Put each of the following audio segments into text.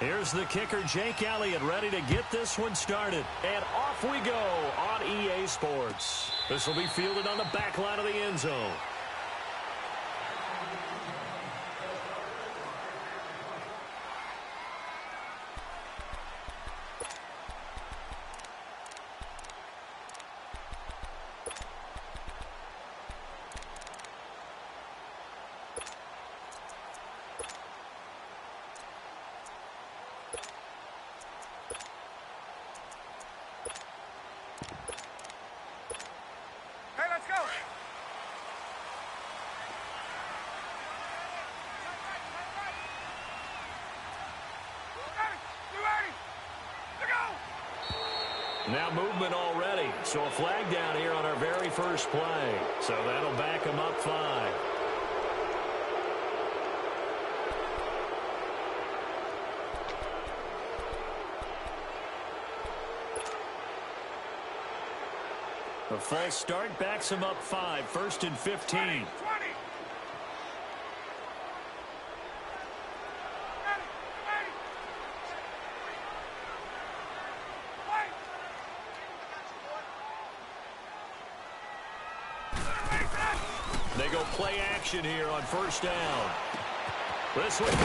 Here's the kicker, Jake Elliott, ready to get this one started. And off we go on EA Sports. This will be fielded on the back line of the end zone. Now movement already, so a flag down here on our very first play. So that'll back them up 5. A false start backs them up 5, 1st and 15. 20. They go play action here on 1st down. This one to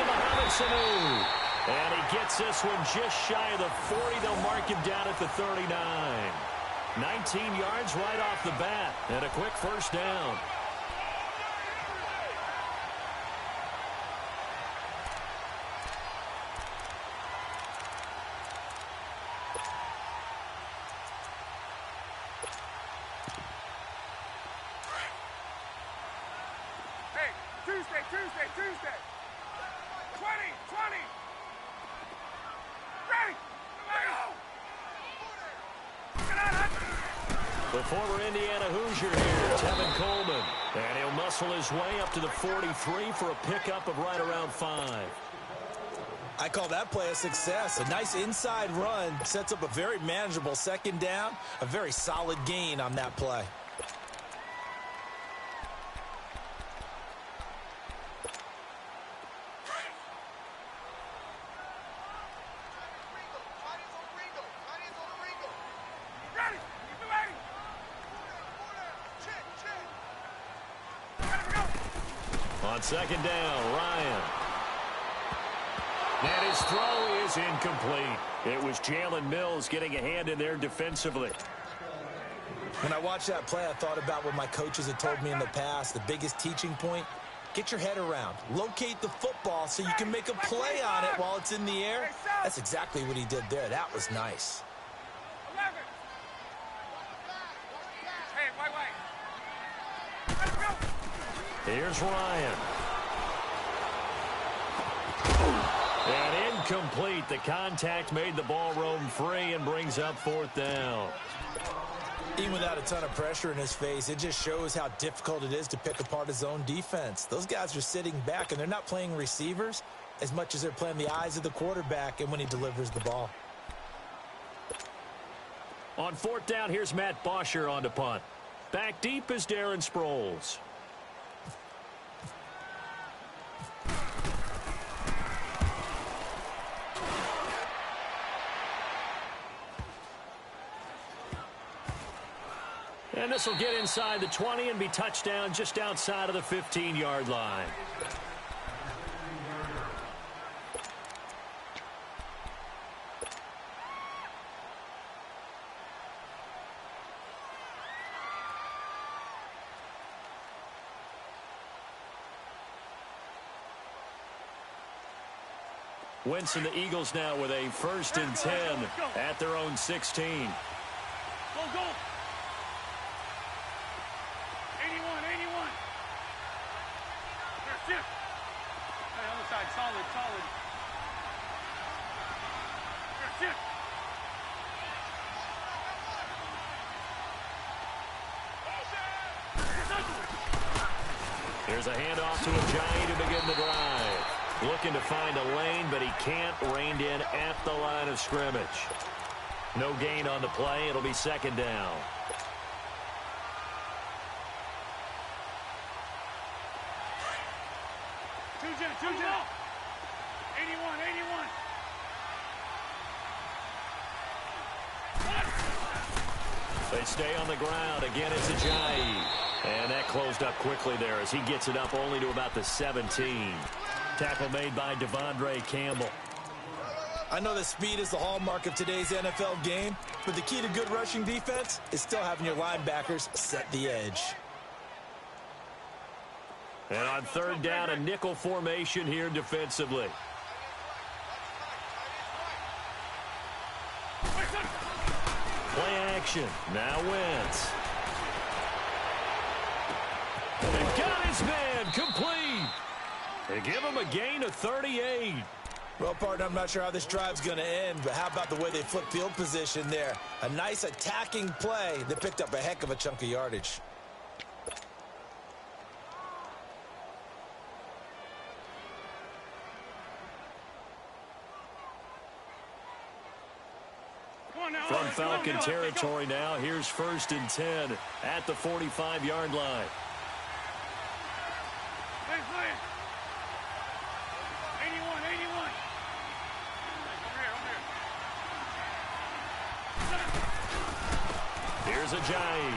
Mohamed Sanu. And he gets this one just shy of the 40. They'll mark him down at the 39. 19 yards right off the bat. And a quick 1st down. Tuesday. 20. Ready. The former Indiana Hoosier here, Tevin Coleman. And he'll muscle his way up to the 43 for a pickup of right around 5. I call that play a success. A nice inside run sets up a very manageable 2nd down. A very solid gain on that play. On 2nd down, Ryan. And his throw is incomplete. It was Jalen Mills getting a hand in there defensively. When I watched that play, I thought about what my coaches had told me in the past. The biggest teaching point, get your head around. Locate the football so you can make a play on it while it's in the air. That's exactly what he did there. That was nice. 11. Hey, wait. Here's Ryan. And incomplete. The contact made the ball roam free and brings up 4th down. Even without a ton of pressure in his face, it just shows how difficult it is to pick apart his own defense. Those guys are sitting back, and they're not playing receivers as much as they're playing the eyes of the quarterback and when he delivers the ball. On 4th down, here's Matt Bosher on to punt. Back deep is Darren Sproles. And this will get inside the 20 and be touchdown just outside of the 15-yard line. Wentz and the Eagles now with a 1st and 10 at their own 16. Go. 81. There's shift. Hey, other side, solid. There's shift. Here's a handoff to a Giant to begin the drive. Looking to find a lane, but he can't. Reined in at the line of scrimmage. No gain on the play. It'll be 2nd down. Two jet. 81, 81. They stay on the ground. Again, it's Ajayi. And that closed up quickly there as he gets it up only to about the 17. Tackle made by Devondre Campbell. I know that speed is the hallmark of today's NFL game, but the key to good rushing defense is still having your linebackers set the edge. And on third down, a nickel formation here defensively. Play action. Now Wentz. And got his man complete. They give him a gain of 38. Well, partner, I'm not sure how this drive's going to end, but how about the way they flip field position there? A nice attacking play that picked up a heck of a chunk of yardage. From Falcon territory now, here's 1st and 10 at the 45-yard line. 81, 81. Here's Ajayi.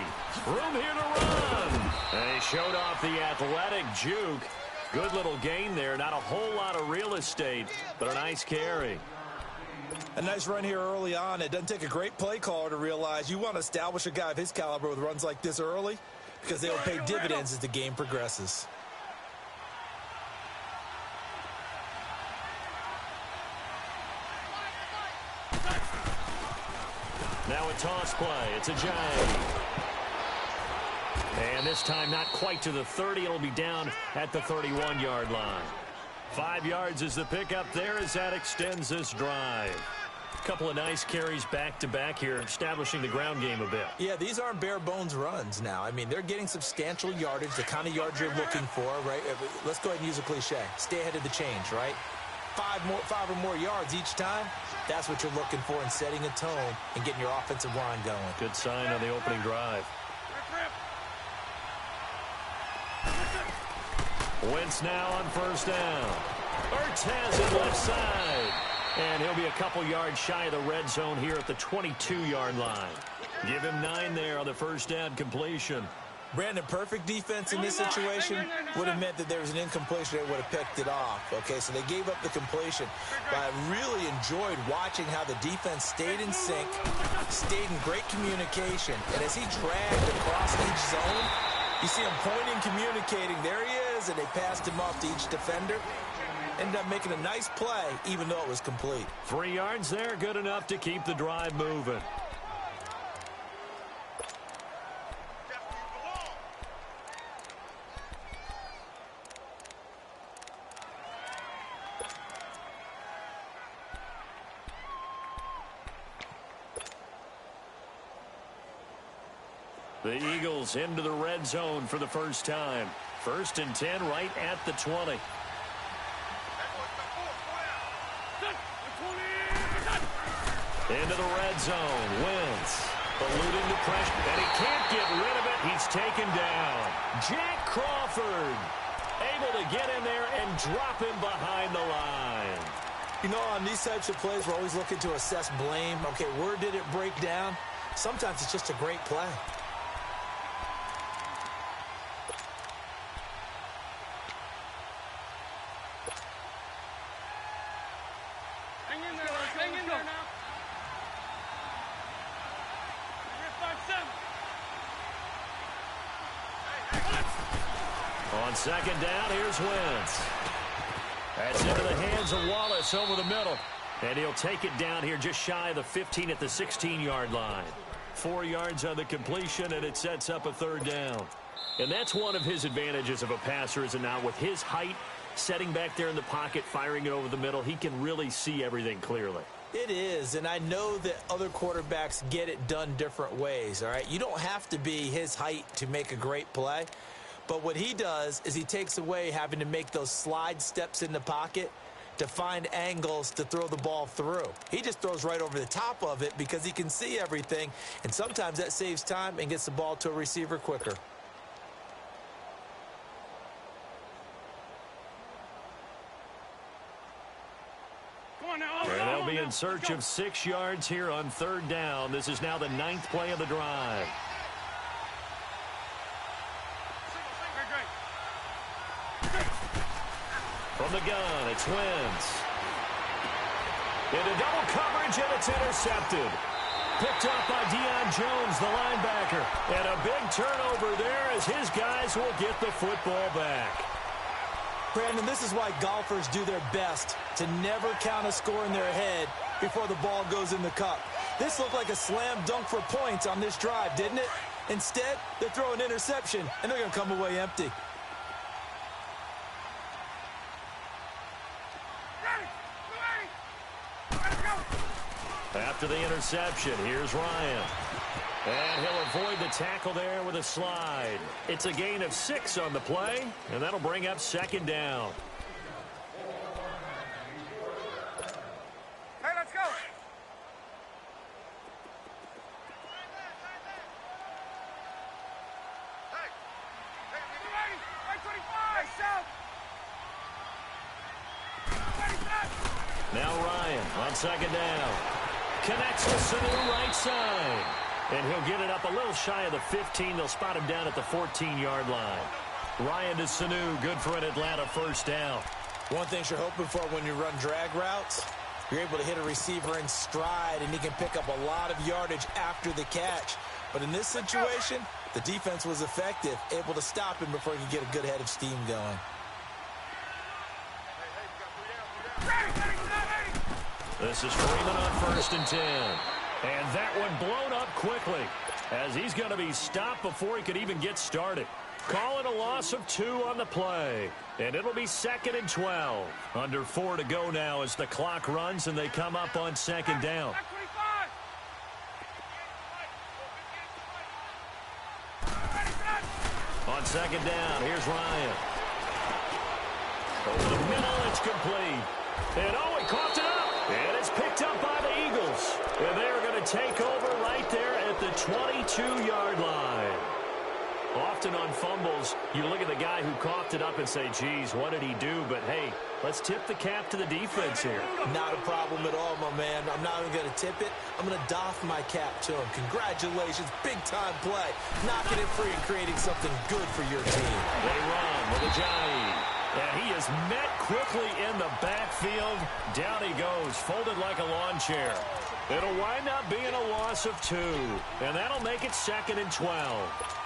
Room here to run. And he showed off the athletic juke. Good little gain there. Not a whole lot of real estate, but a nice carry. A nice run here early on. It doesn't take a great play caller to realize you want to establish a guy of his caliber with runs like this early because they'll pay dividends as the game progresses. Now a toss play. It's Ajayi. And this time not quite to the 30. It'll be down at the 31-yard line. 5 yards is the pickup there as that extends this drive. Couple of nice carries back-to-back here, establishing the ground game a bit. Yeah, these aren't bare-bones runs now. I mean, they're getting substantial yardage, the kind of yards you're looking for, right? Let's go ahead and use a cliche. Stay ahead of the change, right? 5 or more yards each time, that's what you're looking for in setting a tone and getting your offensive line going. Good sign on the opening drive. Wentz now on 1st down. Ertz has it left side. And he'll be a couple yards shy of the red zone here at the 22-yard line. Give him 9 there on the 1st down completion. Brandon, perfect defense in this situation would have meant that there was an incompletion. They would have picked it off. Okay, so they gave up the completion. But I really enjoyed watching how the defense stayed in sync, stayed in great communication. And as he dragged across each zone, you see him pointing, communicating. There he is, and they passed him off to each defender. Ended up making a nice play, even though it was complete. 3 yards there, good enough to keep the drive moving. The Eagles into the red zone for the first time. 1st and 10 right at the 20. Into the red zone. Wentz alluding to pressure, and he can't get rid of it. He's taken down. Jack Crawford able to get in there and drop him behind the line. You know, on these types of plays, we're always looking to assess blame. Okay, where did it break down? Sometimes it's just a great play. Hang in there, hang in there now. On 2nd down, here's Wentz. That's into the hands of Wallace over the middle. And he'll take it down here just shy of the 15 at the 16-yard line. 4 yards on the completion, and it sets up a 3rd down. And that's one of his advantages of a passer, is it not? With his height, setting back there in the pocket, firing it over the middle, he can really see everything clearly. It is, and I know that other quarterbacks get it done different ways, all right? You don't have to be his height to make a great play, but what he does is he takes away having to make those slide steps in the pocket to find angles to throw the ball through. He just throws right over the top of it because he can see everything, and sometimes that saves time and gets the ball to a receiver quicker. And they'll be in search of 6 yards here on 3rd down. This is now the 9th play of the drive. From the gun, it's Wentz. Into double coverage, and it's intercepted. Picked up by Deion Jones, the linebacker. And a big turnover there as his guys will get the football back. Brandon, this is why golfers do their best to never count a score in their head before the ball goes in the cup. This looked like a slam dunk for points on this drive, didn't it? Instead, they throw an interception, and they're going to come away empty. After the interception, here's Ryan. And he'll avoid the tackle there with a slide. It's a gain of 6 on the play, and that'll bring up 2nd down. Hey, let's go. Hey, ready? 25, south. Now Ryan on 2nd down. Connects to Sanu right side. And he'll get it up a little shy of the 15. They'll spot him down at the 14-yard line. Ryan to Sanu, good for an Atlanta 1st down. One thing you're hoping for when you run drag routes, you're able to hit a receiver in stride, and he can pick up a lot of yardage after the catch. But in this situation, the defense was effective, able to stop him before he could get a good head of steam going. This is Freeman on 1st and 10. And that one blown up quickly as he's going to be stopped before he could even get started. Call it a loss of 2 on the play. And it'll be 2nd and 12. Under 4 to go now as the clock runs and they come up on 2nd down. On 2nd down, here's Ryan. Over the middle, it's complete. And oh, he coughed it up. And it's picked up by the Eagles. And they're going to take over right there at the 22-yard line. Often on fumbles, you look at the guy who coughed it up and say, geez, what did he do? But, hey, let's tip the cap to the defense here. Not a problem at all, my man. I'm not even going to tip it. I'm going to doff my cap to him. Congratulations. Big-time play. Knocking it free and creating something good for your team. They run with Ajayi. And he is met quickly in the backfield. Down he goes, folded like a lawn chair. It'll wind up being a loss of 2. And that'll make it 2nd and 12.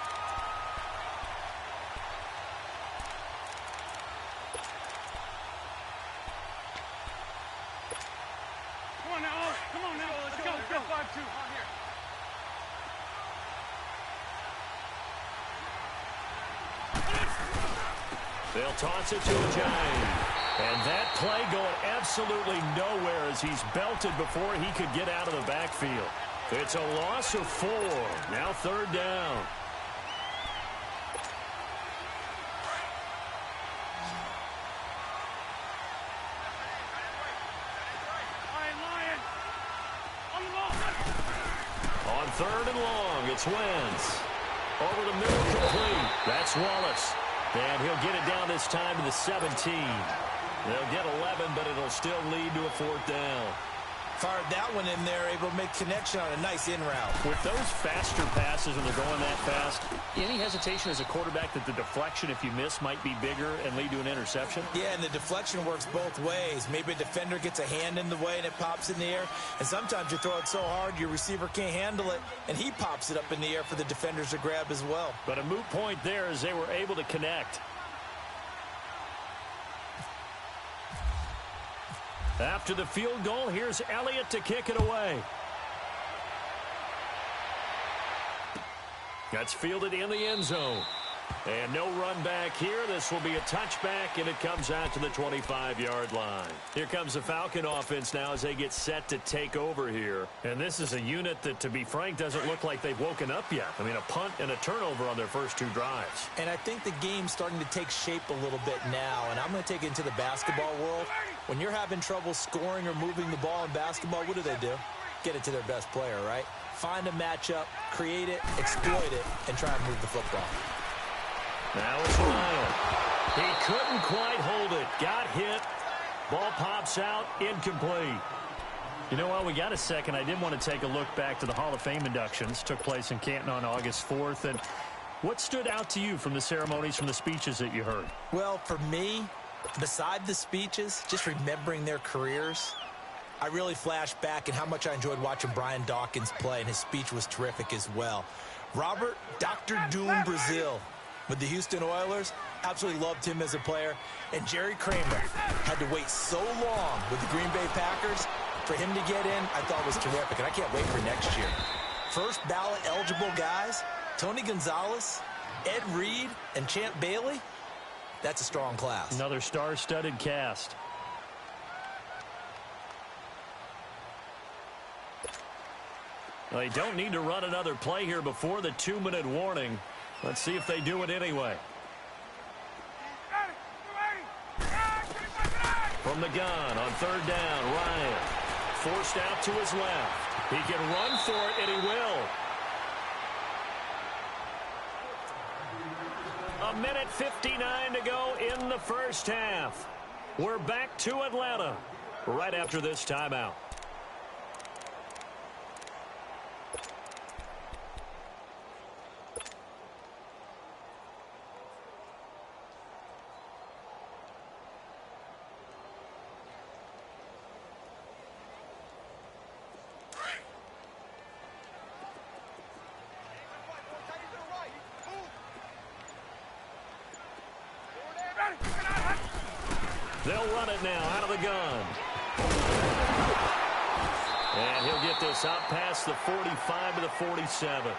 Come on now. Let's go. 5-2. On here. They'll toss it to Ajayi. And that play going absolutely nowhere as he's belted before he could get out of the backfield. It's a loss of 4. Now 3rd down. On 3rd and long, it's Wentz. Over the middle, complete. That's Wallace. And he'll get it down this time to the 17. They'll get 11, but it'll still lead to a 4th down. Fired that one in there, able to make connection on a nice in route. With those faster passes when they're going that fast, any hesitation as a quarterback that the deflection, if you miss, might be bigger and lead to an interception? Yeah, and the deflection works both ways. Maybe a defender gets a hand in the way and it pops in the air. And sometimes you throw it so hard your receiver can't handle it, and he pops it up in the air for the defenders to grab as well. But a moot point there as they were able to connect. After the field goal, here's Elliott to kick it away. That's fielded in the end zone. And no run back here. This will be a touchback, and it comes out to the 25-yard line. Here comes the Falcon offense now as they get set to take over here. And this is a unit that, to be frank, doesn't look like they've woken up yet. I mean, a punt and a turnover on their first 2 drives. And I think the game's starting to take shape a little bit now, and I'm going to take it into the basketball world. When you're having trouble scoring or moving the ball in basketball, what do? Get it to their best player, right? Find a matchup, create it, exploit it, and try and move the football. Now it's Ryan. He couldn't quite hold it. Got hit. Ball pops out, incomplete. You know, while we got a second, I did want to take a look back to the Hall of Fame inductions. Took place in Canton on August 4th. And what stood out to you from the ceremonies, from the speeches that you heard? Well, for me, beside the speeches, just remembering their careers, I really flashed back at how much I enjoyed watching Brian Dawkins play, and his speech was terrific as well. Robert Dr. Doom Brazil with the Houston Oilers, absolutely loved him as a player. And Jerry Kramer had to wait so long with the Green Bay Packers. For him to get in, I thought was terrific, and I can't wait for next year. First ballot eligible guys, Tony Gonzalez, Ed Reed, and Champ Bailey. That's a strong class. Another star-studded cast. Well, they don't need to run another play here before the 2-minute warning. Let's see if they do it anyway. From the gun on third down, Ryan. Forced out to his left. He can run for it, and he will. A minute 59 to go in the first half. We're back to Atlanta right after this timeout. They'll run it now out of the gun. And he'll get this out past the 45 to the 47.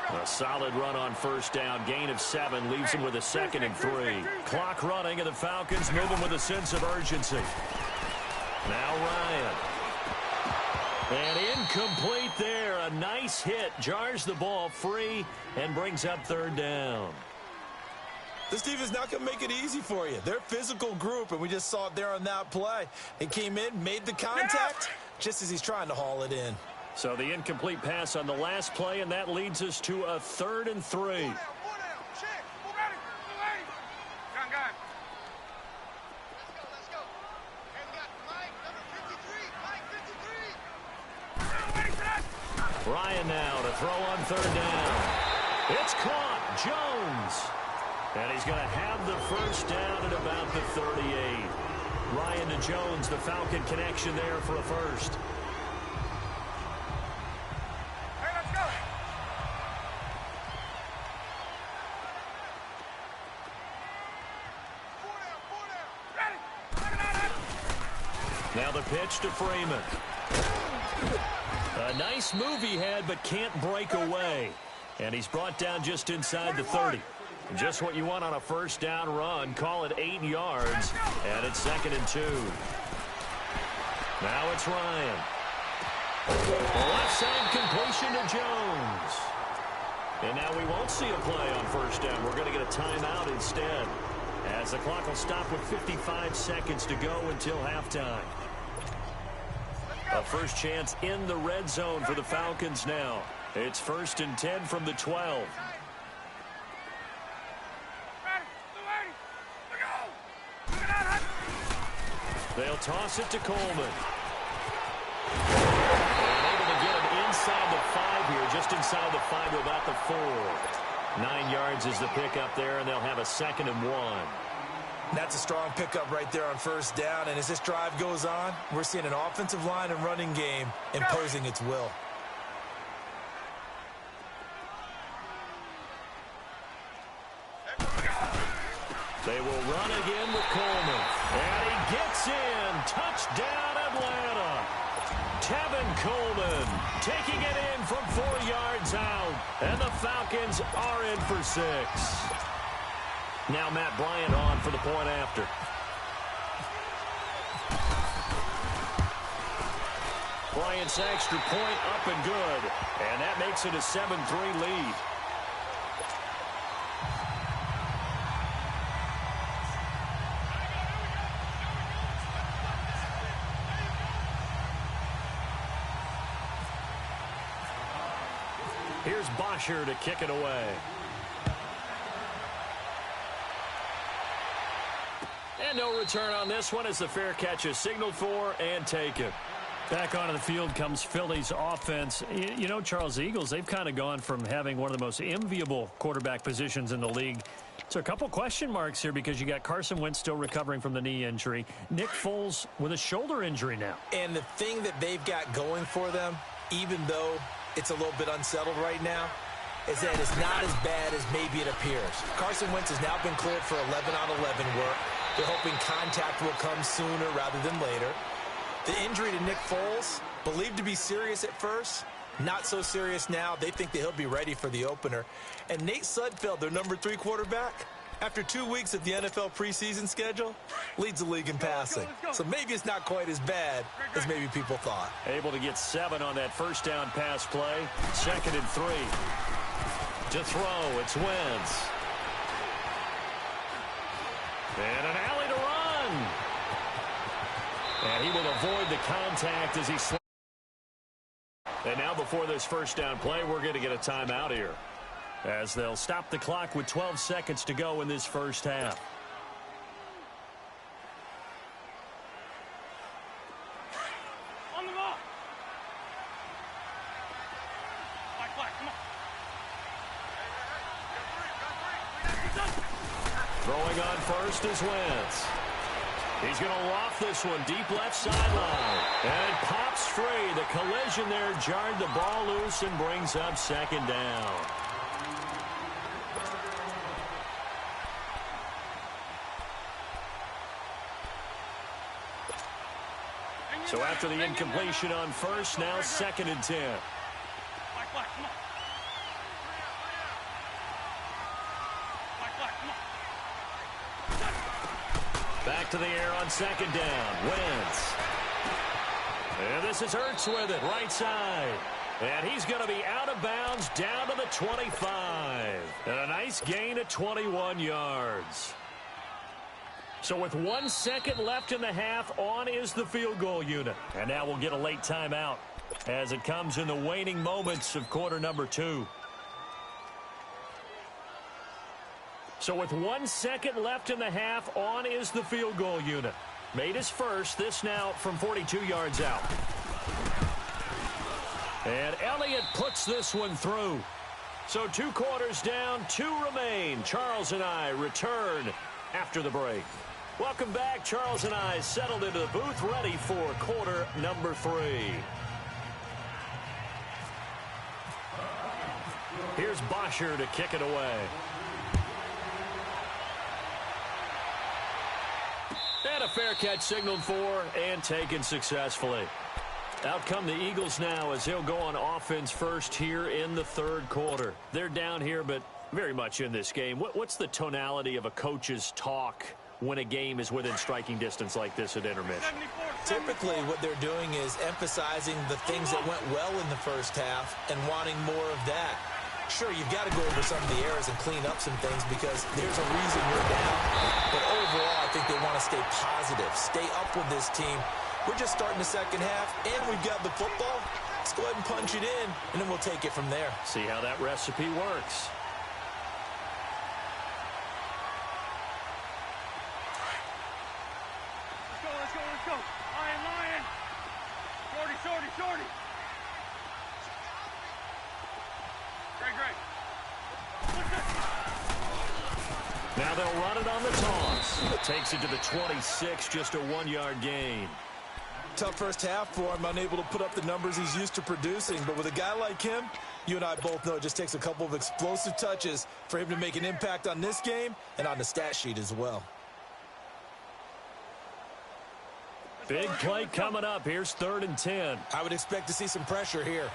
A solid run on first down. Gain of 7 leaves him with a 2nd and 3. Clock running, and the Falcons moving with a sense of urgency. Now Ryan. And incomplete there. A nice hit. Jars the ball free and brings up third down. This team is not going to make it easy for you. They're a physical group, and we just saw it there on that play. He came in, made the contact, just as he's trying to haul it in. So the incomplete pass on the last play, and that leads us to a 3rd and 3. Ryan now to throw on third down. It's caught. Jones. And he's going to have the first down at about the 38. Ryan to Jones, the Falcon connection there for a first. Hey, let's go. Ready. Now the pitch to Freeman. A nice move he had, but can't break away. And he's brought down just inside the 30. Just what you want on a first down run. Call it 8 yards. And it's 2nd and 2. Now it's Ryan. Left side completion to Jones. And now we won't see a play on first down. We're going to get a timeout instead, as the clock will stop with 55 seconds to go until halftime. A first chance in the red zone for the Falcons now. It's 1st and 10 from the 12. They'll toss it to Coleman. And able to get him inside the 5 here, just inside the 5 to about the 4. 9 yards is the pickup there, and they'll have a 2nd and 1. That's a strong pickup right there on first down, and as this drive goes on, we're seeing an offensive line and running game imposing its will. They will run again with Coleman. And he gets in. Touchdown, Atlanta. Tevin Coleman taking it in from 4 yards out. And the Falcons are in for 6. Now Matt Bryant on for the point after. Bryant's extra point up and good. And that makes it a 7-3 lead. Here's Bosher to kick it away. And no return on this one as the fair catch is signaled for and taken. Back onto the field comes Philly's offense. You know, Charles, the Eagles, they've kind of gone from having one of the most enviable quarterback positions in the league to a couple question marks here because you got Carson Wentz still recovering from the knee injury. Nick Foles with a shoulder injury now. And the thing that they've got going for them, even though it's a little bit unsettled right now, is that it's not as bad as maybe it appears. Carson Wentz has now been cleared for 11-on-11 work. They're hoping contact will come sooner rather than later. The injury to Nick Foles, believed to be serious at first, not so serious now. They think that he'll be ready for the opener. And Nate Sudfeld, their number 3 quarterback, after 2 weeks of the NFL preseason schedule, leads the league in passing. So maybe it's not quite as bad as maybe people thought. Able to get 7 on that first down pass play. 2nd and 3. To throw, it's Wentz. And an alley to run. And he will avoid the contact as he slides. And now before this first down play, we're going to get a timeout here, as they'll stop the clock with 12 seconds to go in this first half. On the ball. Black, come on. Throwing on first is Wentz. He's going to loft this one deep left sideline. And it pops free. The collision there jarred the ball loose and brings up 2nd down. So after the incompletion on first, now 2nd and 10. Black, come on. Back to the air on 2nd down. Wentz. And this is Hurts with it, right side. And he's going to be out of bounds down to the 25. And a nice gain of 21 yards. So with 1 second left in the half, on is the field goal unit. And now we'll get a late timeout as it comes in the waning moments of quarter number 2. So with 1 second left in the half, on is the field goal unit. Made his first, this now from 42 yards out. And Elliott puts this one through. So 2 quarters down, 2 remain. Charles and I return after the break. Welcome back. Charles and I settled into the booth, ready for quarter number 3. Here's Bosher to kick it away. And a fair catch signaled for and taken successfully. Out come the Eagles now as he'll go on offense first here in the 3rd quarter. They're down here, but very much in this game. What's the tonality of a coach's talk when a game is within striking distance like this at intermission? Typically, what they're doing is emphasizing the things that went well in the first half and wanting more of that. Sure, you've got to go over some of the errors and clean up some things because there's a reason you're down. But overall, I think they want to stay positive, stay up with this team. We're just starting the second half, and we've got the football. Let's go ahead and punch it in, and then we'll take it from there. See how that recipe works. Let's go. Lion. Shorty. Great. Now they'll run it on the toss. Takes it to the 26, just a 1-yard gain. Tough first half for him, unable to put up the numbers he's used to producing. But with a guy like him, you and I both know it just takes a couple of explosive touches for him to make an impact on this game and on the stat sheet as well. Big play coming up. Here's 3rd and 10. I would expect to see some pressure here.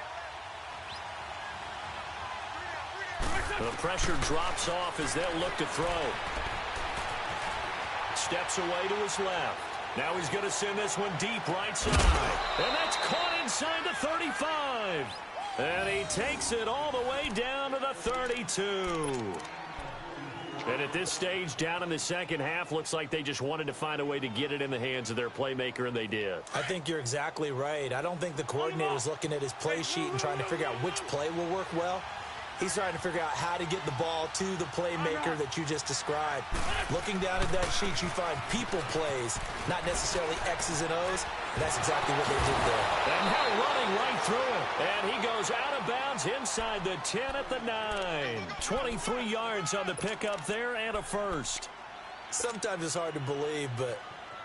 The pressure drops off as they'll look to throw. Steps away to his left. Now he's going to send this one deep right side. And that's caught inside the 35. And he takes it all the way down to the 32. And at this stage, down in the second half, looks like they just wanted to find a way to get it in the hands of their playmaker, and they did. I think you're exactly right. I don't think the coordinator's looking at his play sheet and trying to figure out which play will work well. He's trying to figure out how to get the ball to the playmaker that you just described. Looking down at that sheet, you find people plays, not necessarily X's and O's, and that's exactly what they did there. And now running right through it. And he goes out of bounds inside the 10 at the 9. 23 yards on the pickup there and a first. Sometimes it's hard to believe, but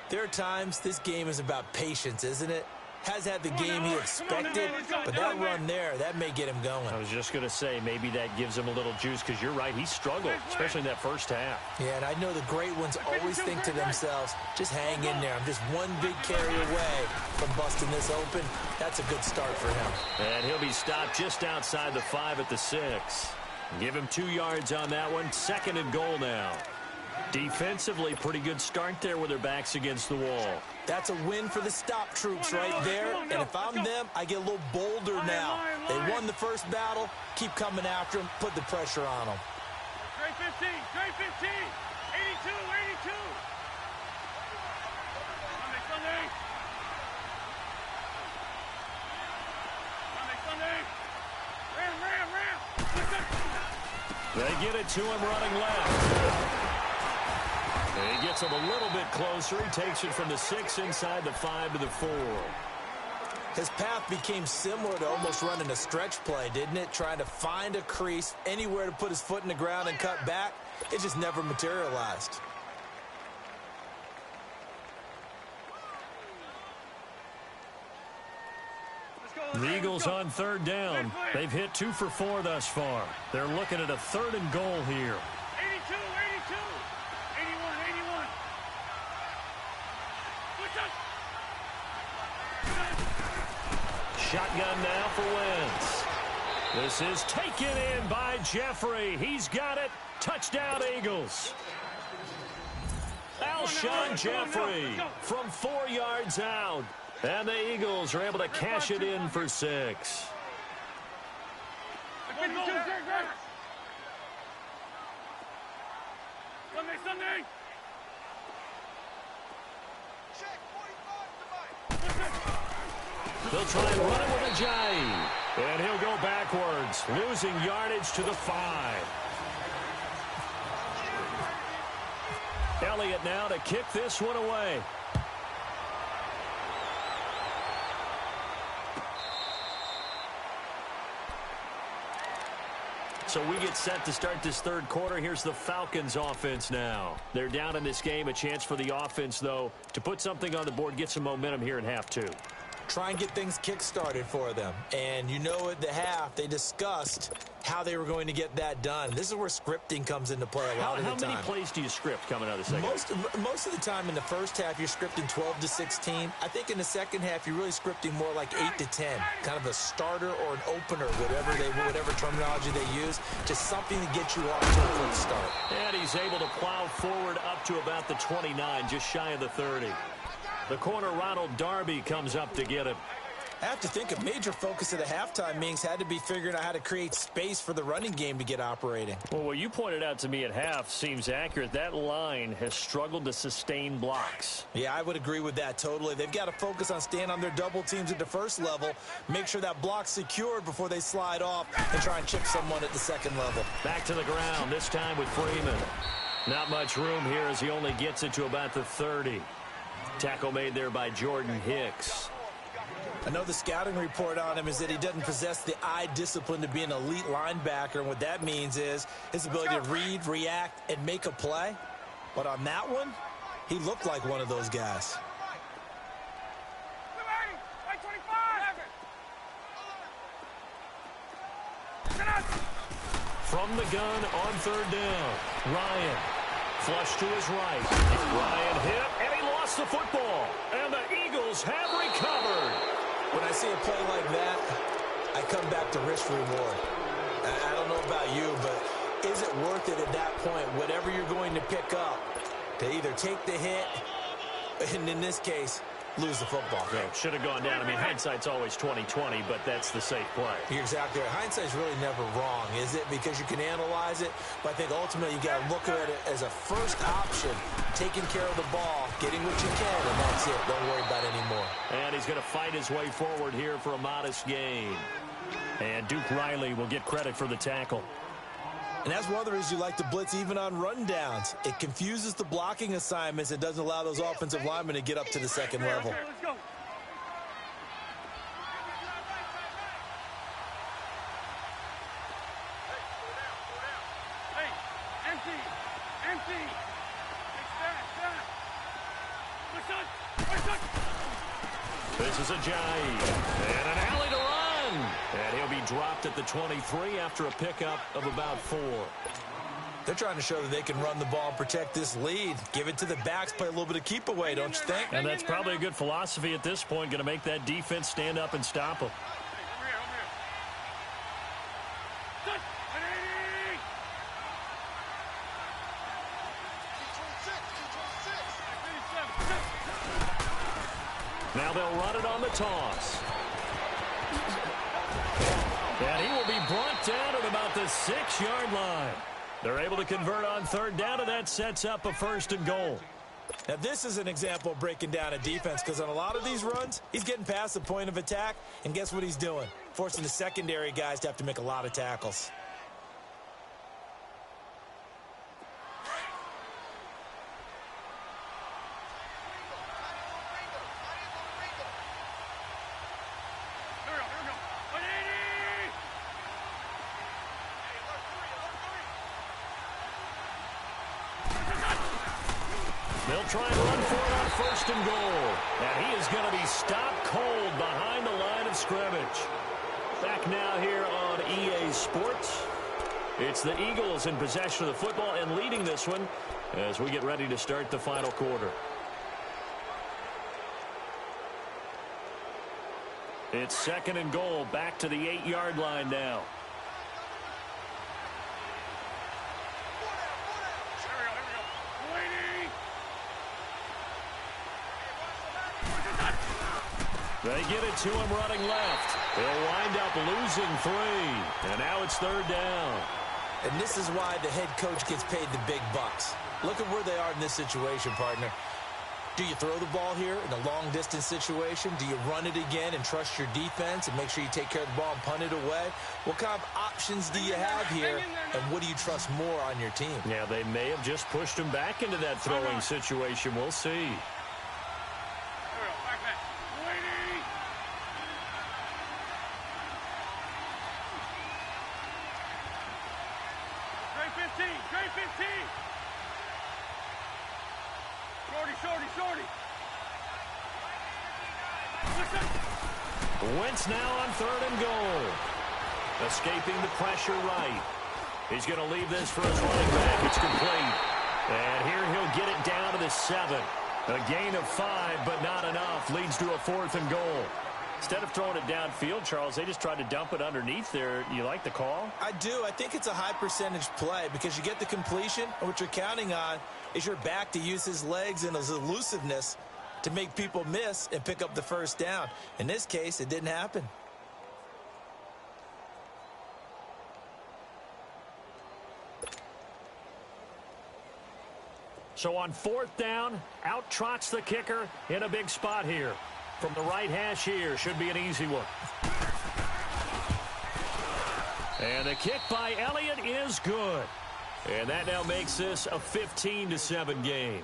there are times this game is about patience, isn't it? Has had the game he expected, but that run there, that may get him going. I was just going to say, maybe that gives him a little juice, because you're right, he struggled, especially in that first half. Yeah, and I know the great ones always think to themselves, just hang in there. I'm just one big carry away from busting this open. That's a good start for him. And he'll be stopped just outside the 5 at the 6. Give him 2 yards on that one. 2nd and goal now. Defensively, pretty good start there with their backs against the wall. That's a win for the stop troops right there. And if I'm them, I get a little bolder now. They won the first battle. Keep coming after them. Put the pressure on them. Trey 15, Trey 15, 82, 82. Sunday. Sunday. Ram. They get it to him running left. And he gets him a little bit closer. He takes it from the 6 inside the 5 to the 4. His path became similar to almost running a stretch play, didn't it? Trying to find a crease, anywhere to put his foot in the ground and cut back. It just never materialized. The Eagles on 3rd down. They've hit 2 for 4 thus far. They're looking at a 3rd and goal here. 82, 82. 81, 81. Shotgun now for Wentz. This is taken in by Jeffrey. He's got it. Touchdown, Eagles. Alshon Jeffrey from 4 yards out. And the Eagles are able to cash it in for 6. Sunday. They'll try and run it with Ajayi. And he'll go backwards, losing yardage to the 5. Elliott now to kick this one away. So we get set to start this 3rd quarter. Here's the Falcons offense now. They're down in this game. A chance for the offense, though, to put something on the board, get some momentum here in half 2. Try and get things kick-started for them. And you know at the half, they discussed how they were going to get that done. This is where scripting comes into play a lot of the time. How many plays do you script coming out of the second? Most of the time in the first half, you're scripting 12 to 16. I think in the second half, you're really scripting more like 8 to 10. Kind of a starter or an opener, whatever terminology they use. Just something to get you off to a quick start. And he's able to plow forward up to about the 29, just shy of the 30. The corner, Ronald Darby, comes up to get him. I have to think a major focus of the halftime meetings had to be figuring out how to create space for the running game to get operating. Well, what you pointed out to me at half seems accurate. That line has struggled to sustain blocks. Yeah, I would agree with that totally. They've got to focus on staying on their double teams at the first level, make sure that block's secured before they slide off and try and chip someone at the second level. Back to the ground, this time with Freeman. Not much room here as he only gets it to about the 30. Tackle made there by Jordan Hicks. I know the scouting report on him is that he doesn't possess the eye discipline to be an elite linebacker, and what that means is his ability to read, react, and make a play. But on that one, he looked like one of those guys. From the gun on 3rd down, Ryan. Flush to his right. Ryan hit, and he lost the football. And the Eagles have recovered. When I see a play like that, I come back to risk reward. I don't know about you, but is it worth it at that point, whatever you're going to pick up, to either take the hit, and in this case, lose the football? Yeah, should have gone down. I mean, hindsight's always 20/20, but that's the safe play. You're exactly right. Hindsight's really never wrong, is it? Because you can analyze it, but I think ultimately you got to look at it as a first option, taking care of the ball, getting what you can, and that's it. Don't worry about it anymore. And he's going to fight his way forward here for a modest gain. And Duke Riley will get credit for the tackle. And that's one of the reasons you like to blitz even on rundowns. It confuses the blocking assignments and doesn't allow those offensive linemen to get up to the second level. Okay, let's go. Hey, empty. Empty. This is a Ajayi. And an alley to run. And he'll be dropped at the 23 after a pickup of about 4. They're trying to show that they can run the ball and protect this lead. Give it to the backs, play a little bit of keep away, don't you think? And that's probably a good philosophy at this point, going to make that defense stand up and stop them. Now they'll run it on the toss. And he will be brought down at about the 6-yard line. They're able to convert on third down, and that sets up a 1st and goal. Now, this is an example of breaking down a defense because on a lot of these runs, he's getting past the point of attack, and guess what he's doing? Forcing the secondary guys to have to make a lot of tackles. They'll try and run for it on 1st and goal. And he is going to be stopped cold behind the line of scrimmage. Back now here on EA Sports. It's the Eagles in possession of the football and leading this one as we get ready to start the final quarter. It's 2nd and goal, back to the 8-yard line now. They get it to him running left. He'll wind up losing 3. And now it's 3rd down. And this is why the head coach gets paid the big bucks. Look at where they are in this situation, partner. Do you throw the ball here in a long-distance situation? Do you run it again and trust your defense and make sure you take care of the ball and punt it away? What kind of options do you have here, and what do you trust more on your team? Yeah, they may have just pushed him back into that throwing situation. We'll see. Wentz now on 3rd and goal. Escaping the pressure right. He's going to leave this for his running back. It's complete. And here he'll get it down to the 7. A gain of 5, but not enough. Leads to a 4th and goal. Instead of throwing it downfield, Charles, they just tried to dump it underneath there. You like the call? I do. I think it's a high percentage play because you get the completion, and what you're counting on is your back to use his legs and his elusiveness to make people miss and pick up the 1st down. In this case, it didn't happen. So on 4th down, out trots the kicker in a big spot here. From the right hash here, should be an easy one. And the kick by Elliott is good. And that now makes this a 15-7 game.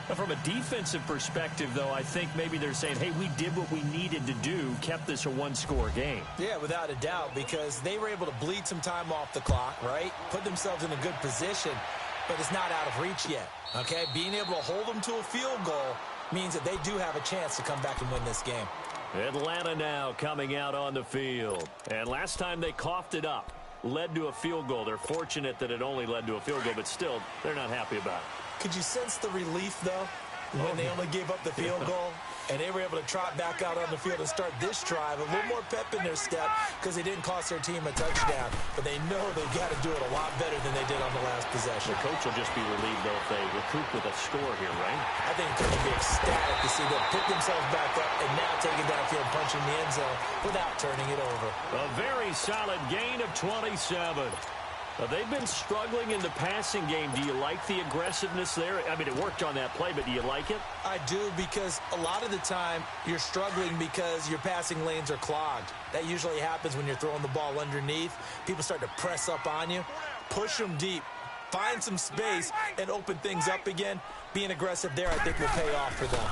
Now, from a defensive perspective, though, I think maybe they're saying, hey, we did what we needed to do, kept this a 1-score game. Yeah, without a doubt, because they were able to bleed some time off the clock, right? Put themselves in a good position, but it's not out of reach yet, okay? Being able to hold them to a field goal means that they do have a chance to come back and win this game. Atlanta now coming out on the field. And last time they coughed it up, led to a field goal. They're fortunate that it only led to a field goal, but still, they're not happy about it. Could you sense the relief, though, when they only gave up the field goal and they were able to trot back out on the field and start this drive? A little more pep in their step because they didn't cost their team a touchdown, but they know they've got to do it a lot better than they did on the last possession. The coach will just be relieved, though, if they recoup with a score here, right? I think the coach will be ecstatic to see them pick themselves back up and now take it downfield, punching the end zone without turning it over. A very solid gain of 27. Well, they've been struggling in the passing game. Do you like the aggressiveness there? I mean, it worked on that play, but do you like it? I do, because a lot of the time you're struggling because your passing lanes are clogged. That usually happens when you're throwing the ball underneath. People start to press up on you. Push them deep. Find some space and open things up again. Being aggressive there, I think, will pay off for them.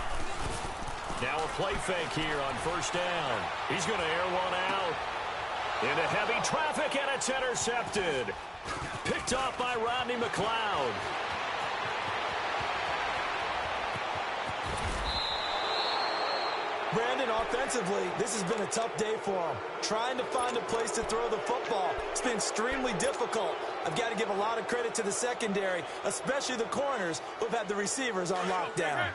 Now a play fake here on first down. He's going to air one out. Into heavy traffic, and it's intercepted. Picked off by Rodney McLeod. Brandon, offensively, this has been a tough day for him. Trying to find a place to throw the football. It's been extremely difficult. I've got to give a lot of credit to the secondary, especially the corners who've had the receivers on lockdown.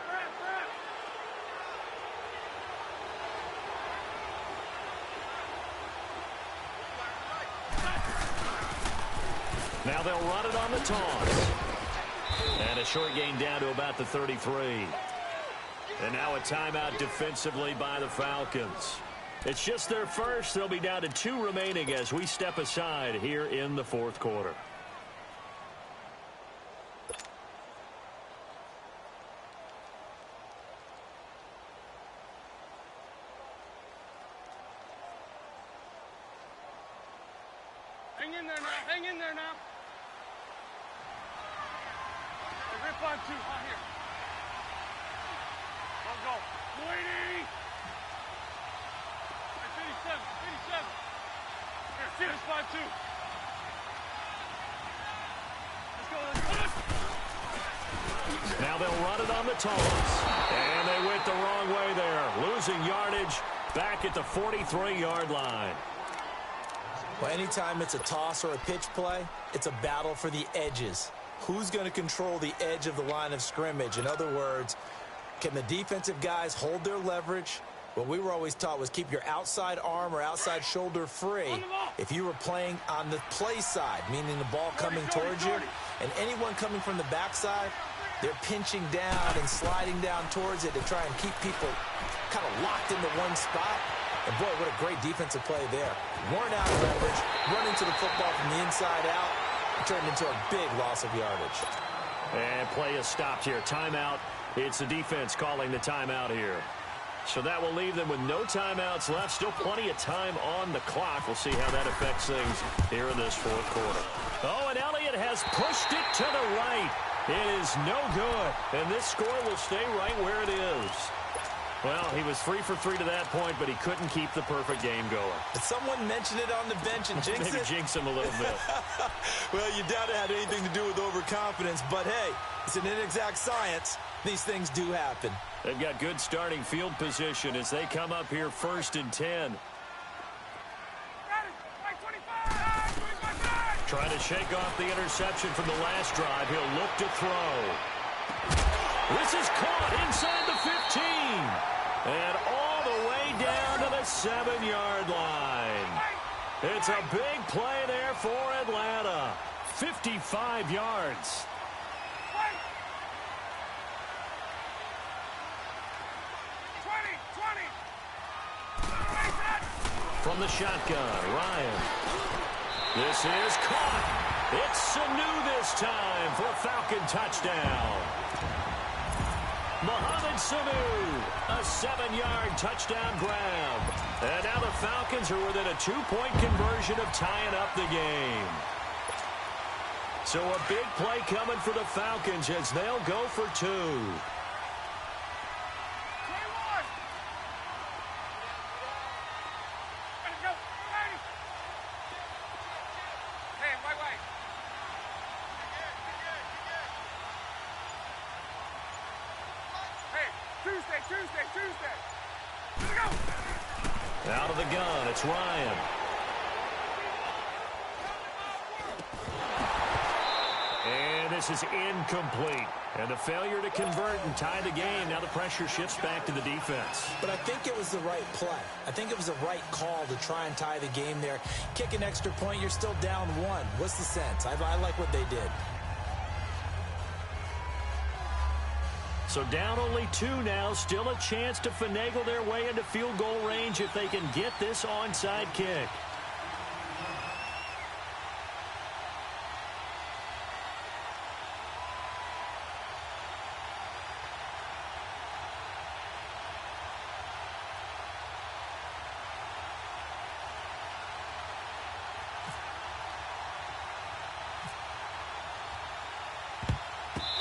Now they'll run it on the toss. And a short gain down to about the 33. And now a timeout defensively by the Falcons. It's just their first. They'll be down to 2 remaining as we step aside here in the fourth quarter. Hang in there now. Hang in there now. Hey, rip on 2. Out here. Go. Waiting. Hey, 57. 57. Here, sit. Rip on 2. Let's go. Now they'll run it on the toss. And they went the wrong way there. Losing yardage back at the 43-yard line. Well, anytime it's a toss or a pitch play, it's a battle for the edges. Who's going to control the edge of the line of scrimmage? In other words, can the defensive guys hold their leverage? What we were always taught was keep your outside arm or outside shoulder free if you were playing on the play side, meaning the ball coming towards you. And anyone coming from the backside, they're pinching down and sliding down towards it to try and keep people kind of locked into one spot. And boy, what a great defensive play there. Worn out of leverage, running to the football from the inside out, turned into a big loss of yardage. And play is stopped here. Timeout. It's the defense calling the timeout here. So that will leave them with no timeouts left. Still plenty of time on the clock. We'll see how that affects things here in this fourth quarter. Oh, and Elliott has pushed it to the right. It is no good. And this score will stay right where it is. Well, he was 3 for 3 to that point, but he couldn't keep the perfect game going. Did someone mention it on the bench and jinx Maybe it? jinx him a little bit. Well, you doubt it had anything to do with overconfidence, but hey, it's an inexact science. These things do happen. They've got good starting field position as they come up here 1st and 10. Trying to shake off the interception from the last drive. He'll look to throw. This is caught inside the 15. And all the way down to the 7-yard line. It's a big play there for Atlanta. 55 yards. From the shotgun, Ryan. This is caught. It's Sanu this time for a Falcon touchdown. Mohamed Sanu, a 7-yard touchdown grab. And now the Falcons are within a 2-point conversion of tying up the game. So a big play coming for the Falcons as they'll go for 2. Out of the gun, it's Ryan. And this is incomplete. And a failure to convert and tie the game. Now the pressure shifts back to the defense. But I think it was the right play. I think it was the right call to try and tie the game there. Kick an extra point, you're still down 1. What's the sense? I like what they did. So down only 2 now. Still a chance to finagle their way into field goal range if they can get this onside kick.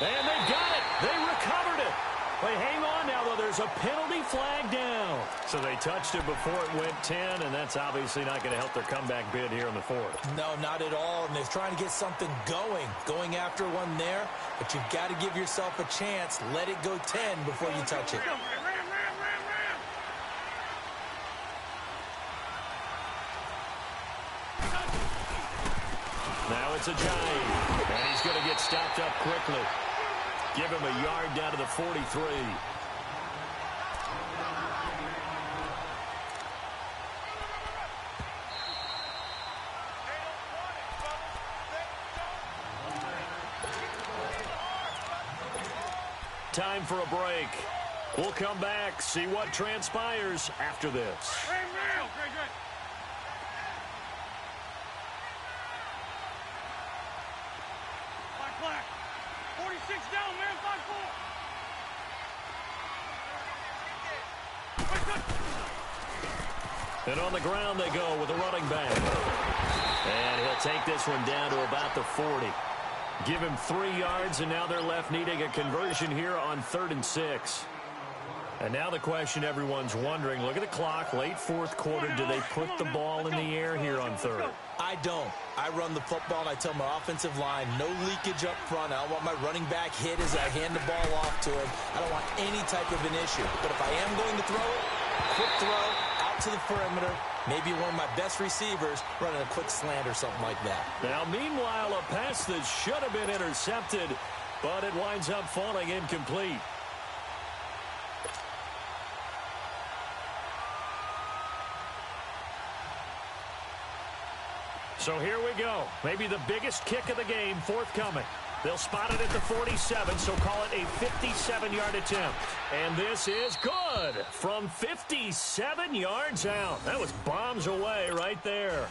And they've got it. They recovered it. Wait, hang on now, though. There's a penalty flag down. So they touched it before it went 10, and that's obviously not going to help their comeback bid here in the fourth. No, not at all. And they're trying to get something going after one there. But you've got to give yourself a chance. Let it go 10 before you touch it. Now it's a giant. And he's going to get stopped up quickly. Give him a yard down to the 43. Time for a break. We'll come back, see what transpires after this. Black. 46 down, man. 5-4. And on the ground they go with a running back. And he'll take this one down to about the 40. Give him 3 yards, and now they're left needing a conversion here on 3rd and 6. And now the question everyone's wondering, look at the clock, late fourth quarter, do they put the ball in the air here on 3rd? I don't. I run the football, and I tell my offensive line, no leakage up front. I don't want my running back hit as I hand the ball off to him. I don't want any type of an issue. But if I am going to throw it, quick throw, out to the perimeter, maybe one of my best receivers running a quick slant or something like that. Now, meanwhile, a pass that should have been intercepted, but it winds up falling incomplete. So here we go. Maybe the biggest kick of the game forthcoming. They'll spot it at the 47, so call it a 57-yard attempt. And this is good from 57 yards out. That was bombs away right there.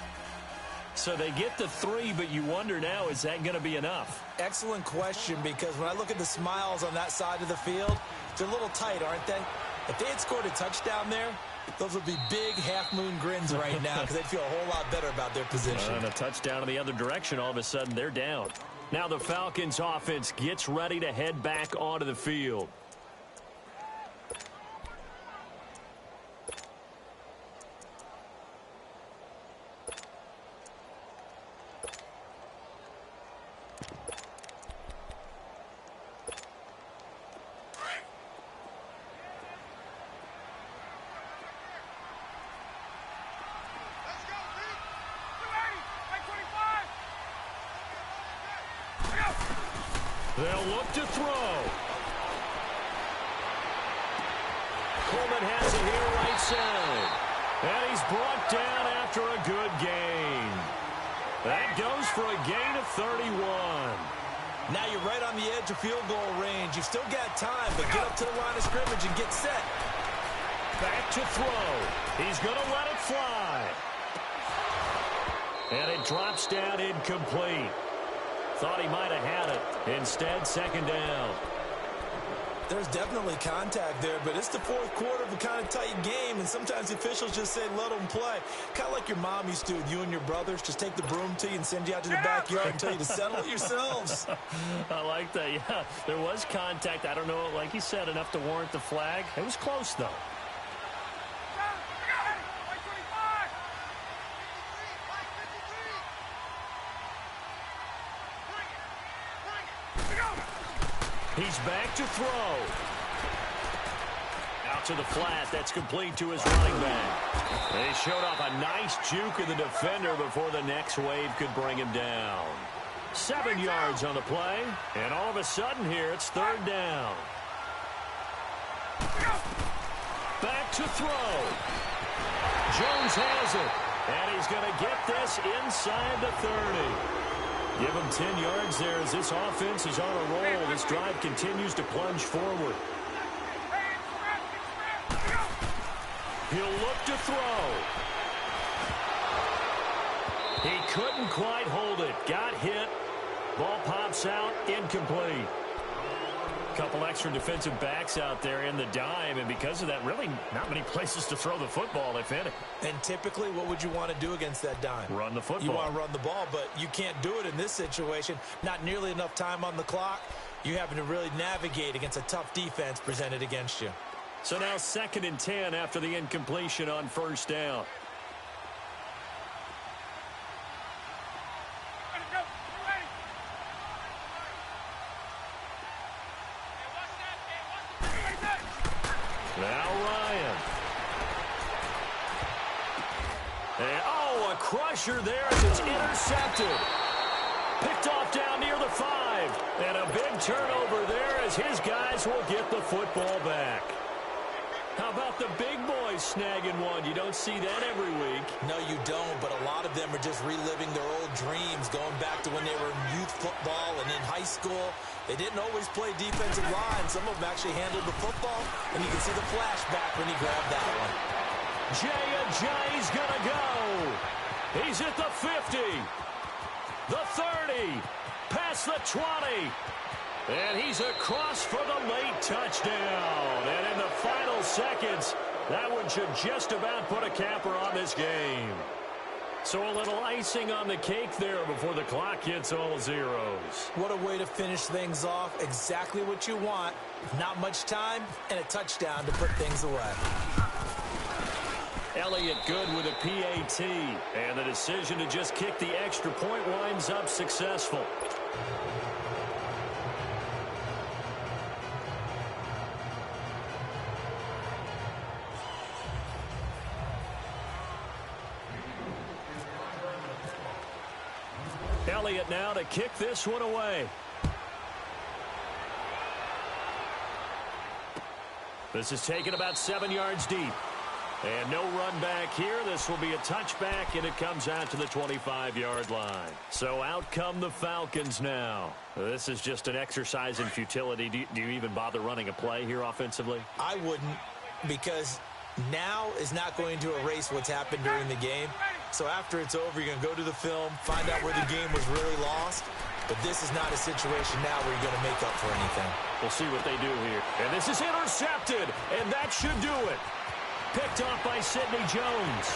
So they get the 3, but you wonder now, is that going to be enough? Excellent question, because when I look at the smiles on that side of the field, they're a little tight, aren't they? If they had scored a touchdown there, those would be big half-moon grins right now because they'd feel a whole lot better about their position. And a touchdown in the other direction, all of a sudden they're down. Now the Falcons offense gets ready to head back onto the field. They'll look to throw. Coleman has it here right side. And he's brought down after a good gain. That goes for a gain of 31. Now you're right on the edge of field goal range. You've still got time, but get up to the line of scrimmage and get set. Back to throw. He's going to let it fly. And it drops down incomplete. Thought he might have had it. Instead, 2nd down. There's definitely contact there, but it's the fourth quarter of a kind of tight game, and sometimes the officials just say, let them play. Kind of like your mom used to with you and your brothers. Just take the broom to you and send you out to the backyard and tell you to settle it yourselves. I like that, yeah. There was contact. I don't know, like you said, enough to warrant the flag. It was close, though. He's back to throw. Out to the flat. That's complete to his running back. They showed off a nice juke of the defender before the next wave could bring him down. 7 yards on the play. And all of a sudden here, it's 3rd down. Back to throw. Jones has it. And he's going to get this inside the 30. Give him 10 yards there as this offense is on a roll. This drive continues to plunge forward. He'll look to throw. He couldn't quite hold it. Got hit. Ball pops out. Incomplete. Couple extra defensive backs out there in the dime, and because of that, really not many places to throw the football, if any. And typically, what would you want to do against that dime? Run the football. You want to run the ball, but you can't do it in this situation. Not nearly enough time on the clock. You having to really navigate against a tough defense presented against you. So now 2nd and 10 after the incompletion on first down. Now Ryan. And, oh, a crusher there as it's intercepted. Picked off down near the 5. And a big turnover there as his guys will get the football back. How about the big boys snagging one? You don't see that every week. No, you don't, but a lot of them are just reliving their old dreams, going back to when they were in youth football and in high school. They didn't always play defensive line. Some of them actually handled the football, and you can see the flashback when he grabbed that one. Jay's going to go. He's at the 50, the 30, past the 20. And he's across for the late touchdown. And in the final seconds, that one should just about put a capper on this game. So a little icing on the cake there before the clock hits all zeros. What a way to finish things off. Exactly what you want. Not much time and a touchdown to put things away. Elliott good with a PAT. And the decision to just kick the extra point winds up successful. Elliott now to kick this one away. This is taken about 7 yards deep. And no run back here. This will be a touchback, and it comes out to the 25-yard line. So out come the Falcons now. This is just an exercise in futility. Do you even bother running a play here offensively? I wouldn't, because now is not going to erase what's happened during the game. So after it's over, you're going to go to the film, find out where the game was really lost. But this is not a situation now where you're going to make up for anything. We'll see what they do here. And this is intercepted, and that should do it. Picked off by Sidney Jones.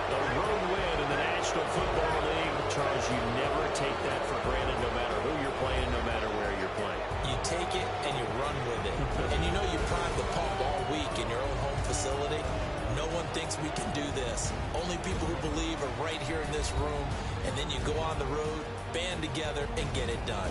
The road win in the National Football League. Charles, you never take that for granted no matter who you're playing, no matter where you're playing. You take it and you run with it. And you know you prime the pump all week in your own home facility. No one thinks we can do this. Only people who believe are right here in this room. And then you go on the road, band together, and get it done.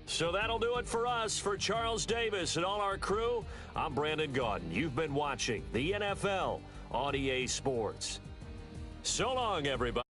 So that'll do it for us. For Charles Davis and all our crew, I'm Brandon Gaudin. You've been watching the NFL on EA Sports. So long, everybody.